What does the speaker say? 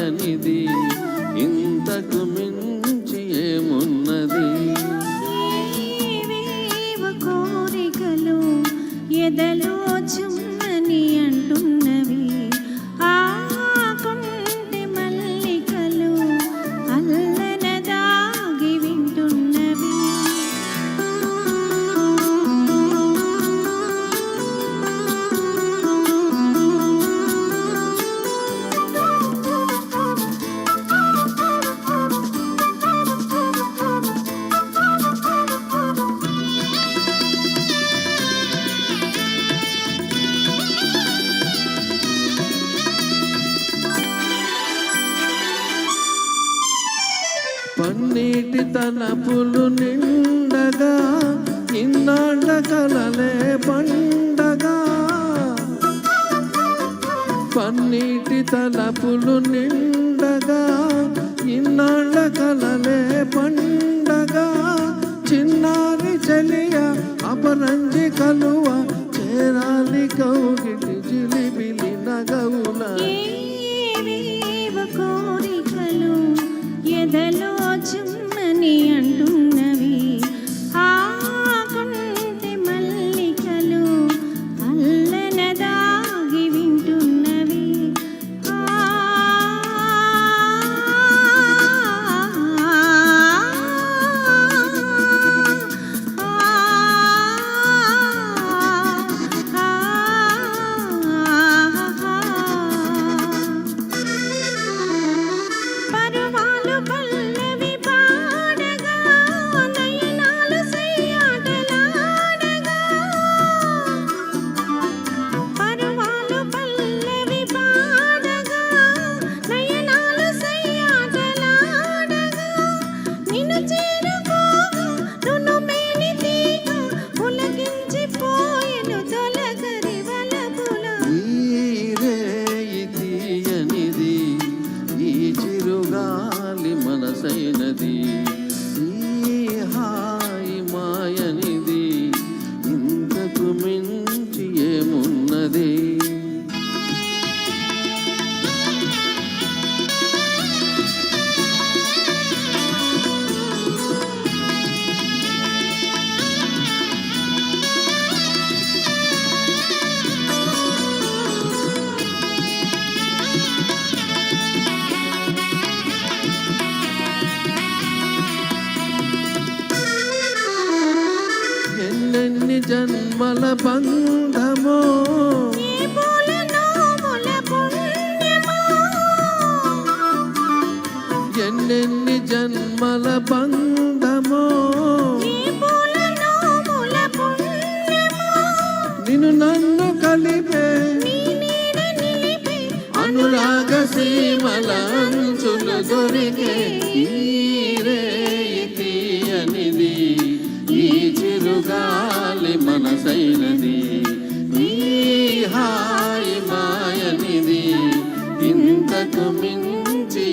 మాయనిది ఇంతకు మించి ఏమున్నది. ఏవేవో కోరికలు ఎదలో చుమ్మని అంటున్నవి, ఆ కొంటె మల్లికలు అల్లన దాగి వింటున్నవి. పన్నీటి తలపులు నిండగా ఇన్నాళ్ళ కలలే పండగా. పన్నీటి తలపులు నిండగా ఇన్నాళ్ళ కలలే పండగా. చిన్నారి చెలియ అపరంజి కలువ చేరాలి కౌగిటి జిలిబిలి నగవుల. ఏవేవో కోరికలు ఎదలో చుమ్మని అంటున్నవి, ఆ కొంటె మల్లికలు అల్లన దాగి వింటున్నవి. పరువాలు పల్లవి పాడగా నయనాలు సయ్యాటలాడగా. పరువాలు పల్లవి పాడగా నయనాలు సయ్యాటలాడగా. నిన్ను చేరుకోగా నును మేని తీగ పులకించిపోయెను తొలకరి వలపుల. ఈ తీయనిది ఈ చిరుగాలి మనసైనది, ఈ హాయి మాయనిది ఇంతకు మించి ఏమున్నది. ఎన్నెన్ని జన్మల బంధమో ఈ పూల నోముల పుణ్యమా, ఎన్నెన్ని జన్మల బంధమో. ఈ పూల నోముల పుణ్యమా. నిన్ను నన్ను కలిపే నీ నీడ నిలిపే అనురాగ సీమల అంచులు దొరికే. ఈ రేయి తీయనిది ఈ చిరుగాలి మనసైనది, ఈ హాయి మాయనిది ఇంతకు మించి